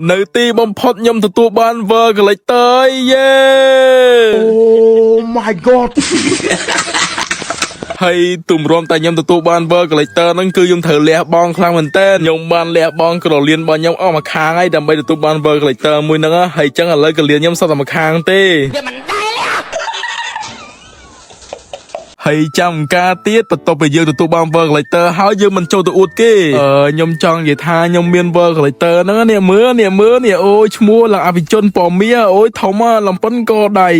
នៅទីបំផុតខ្ញុំទទួលបាន World Collector យេ Oh my god ហើយទំរាំតែខ្ញុំទទួលបាន World Collector ហ្នឹងគឺខ្ញុំត្រូវលះបង់ខ្លាំងមែនតើខ្ញុំបានលះបង់ក្រលៀនរបស់ខ្ញុំអស់មួយខាងហើយដើម្បីទទួលបាន World Collector មួយហ្នឹងហើយចឹងឥឡូវក្រលៀនខ្ញុំសតតែមួយខាងទេហើយចាំការទៀតបន្ទាប់ពីយើងទទួលបាន World Collector ហើយយើងមិនចូលទៅអួតគេខ្ញុំចង់និយាយថាខ្ញុំមាន World Collector ហ្នឹងនេះមើលនេះអូយឈ្មោះឡើងអភិជនពណ៌មាសអូយធំឡំប៉ុនកដៃ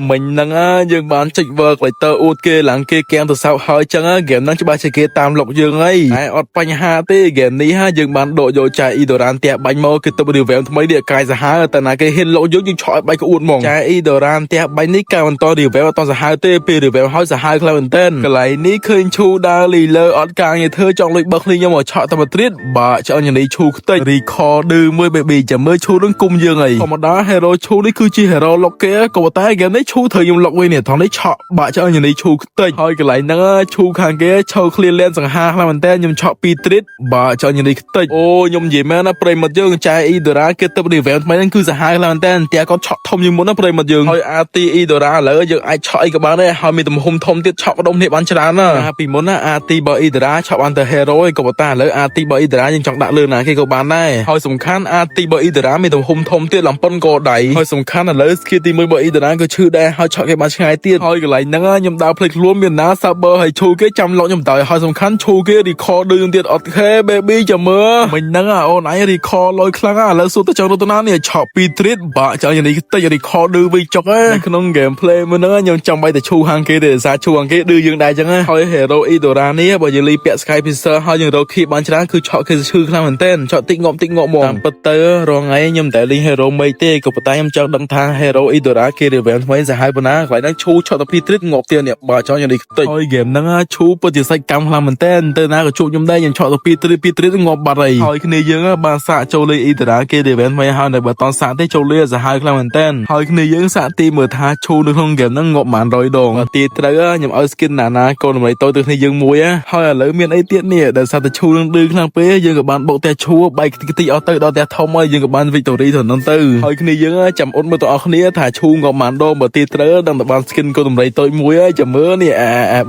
មិញហ្នឹងយើងបានចុច World Collector អួតគេឡើងគេកៀងទៅសោកហើយចឹងហ្គេមហ្នឹងច្បាស់ជាគេតាមលុកយើងហើយតែអត់បញ្ហាទេហ្គេមនេះយើងបានដកយកចាយអ៊ីដូរ៉ានផ្ទះបាញ់មកគេទៅ revamp ថ្មីនេះកាយសាហាវតែណាគេហ៊ានលុកយើងឆក់ឲ្យបាច់ក្អួតហ្មងចាយអ៊ីដូរ៉ានផ្ទះបាញ់នេះកាលបន្ត revamp អត់តសាហាវទេពេល revamp ហើយសាហាវខ្លាំងមែនទែនកន្លែងនេះឃើញឈូដើរលីលើអត់ការងារធ្វើចង់លុយបើកគ្នាខ្ញុំមកឆក់តែមកត្រៀតបាក់ចង់ញនីឈូខ្ទេច record ឌឺមួយ baby ចាំមើលឈូនឹងគុំយើងហើយធម្មតា hero ឈូនេះគឺជា hero លុកគេក៏តែហ្គេមនេះឈូធ្វើខ្ញុំលុកវិញនេះថងនេះឆក់បាក់ចង់ញនីឈូខ្ទេចហើយកន្លែងហ្នឹងឈូខាងគេឈោ clear lane សង្ហាខ្លាំងមែនតើខ្ញុំឆក់2 treat បាក់ចង់ញនីខ្ទេចអូខ្ញុំនិយាយមែនណាប្រិមិត្តយើងចាយអ៊ីដូរ៉ាគេទៅ revamp ថ្មីហ្នឹងគឺសាហាវខ្លាំងមែនតើតែគាត់ឆក់ធំជាងមុនណាប្រិមិត្តយើងហើយ RT អ៊ីដូរ៉ាឥឡូវយើងអាចឆក់អីក៏បានដែរហើយមានទំហំធំទៀតឆក់បដុំនេះបានច្រើនណាពីមុនណា RT បើអ៊ីដូរ៉ាឆក់បានទៅ hero ឯក៏ប៉ុន្តែឥឡូវ RT បើអ៊ីដូរ៉ាយើងចង់ដាក់លើណាគេក៏បានដែរហើយសំខាន់ RT បើអ៊ីដូរ៉ាមានទំហំធំទៀតឡំប៉ុនកដៃហើយសំខាន់ឥឡូវ skill ទី1បើអ៊ីដូរ៉ាក៏ឈឺដែរហើយឆក់គេបានឆ្ងាយទៀតហើយកន្លែងហ្នឹងខ្ញុំដើរភ្លេចខ្លួនមានណា server ហើយឈូគេចាំលក់ខ្ញុំទៅហើយសំខាន់ឈូគេ record ឌឺទៀតអត់ខេ baby ចាំមើលមិញហ្នឹងអូនឯង record លុយខ្លាំងឥឡូវសួរទៅចង់រត់ទៅណានេះឆក់2 treat បាក់ចង់យ៉ាងនេះតិច record ឌឺវិញចុកនៅក្នុង game play មួយហ្នឹងខ្ញុំចាំបាយទៅឈូហាងគេទេសារឈូហាងគេឌឺយើងដែរចឹងហើយ hero Idora នេះបើយើងលីពាក់ Sky Pisser ហើយយើងរក key បានច្រើនគឺឆក់គេឈឺខ្លាំងមែនទែនឆក់តិចងប់ហ្មងតាមពិតទៅរងថ្ងៃខ្ញុំតែលី hero មេទេក៏ប៉ុន្តែខ្ញុំចង់ដឹងថា hero Idora គេ revamp ថ្មីសាហាវប៉ុណ្ណាកន្លែងហ្នឹងឈូឆក់ទៅ2 treat ងប់ទៀតនេះបើចង់យ៉ាងនេះតិចហើយ game ហ្នឹងឈូពិតជាសាច់កម្មខ្លាំងមែនទែនទៅណាក៏ជួបខ្ញុំដែរខ្ញុំឆក់ទៅ2 treat ងប់បាត់ហើយគ្នាយើងបានសាកចូលលេ Idora គេ revamp ថ្មីហើយនៅបើតន់សាកទេចូលលេសាហាវខ្លាំងមែនទែនហើយគ្នាយើងសាកទីមើលថាឈូនៅក្នុង game ហ្នឹងងប់បាន100 ដងទីត្រូវខ្ញុំឲ្យ skin ណាកូនតម្រៃតូចទៅគ្នាយើងមួយហើយឥឡូវមានអីទៀតនេះដែលសារតែឈូនឹងឌឺខ្លាំងពេកយើងក៏បានបុកតែឈូបែកតិចអស់ទៅដល់តែធំហើយយើងក៏បាន victory ទៅនឹងទៅហើយគ្នាយើងចាំអ៊ុតមើលទាំងអស់គ្នាថាឈូងក៏បានដងបើទីត្រូវដឹងតែបាន skin កូនតម្រៃតូចមួយហើយចាំមើលនេះ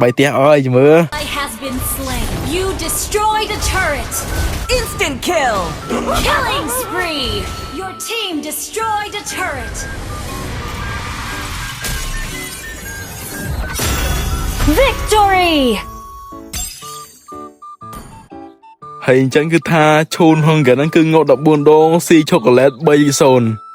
បែកផ្ទះអស់ចាំមើល You destroyed a turret. Instant kill. Killing spree. Your team destroyed a turret. Victory. ហើយអញ្ចឹងគឺថាឈូនហងកាហ្នឹងគឺងក់14 ដងស៊ីឆូកូឡេត3-0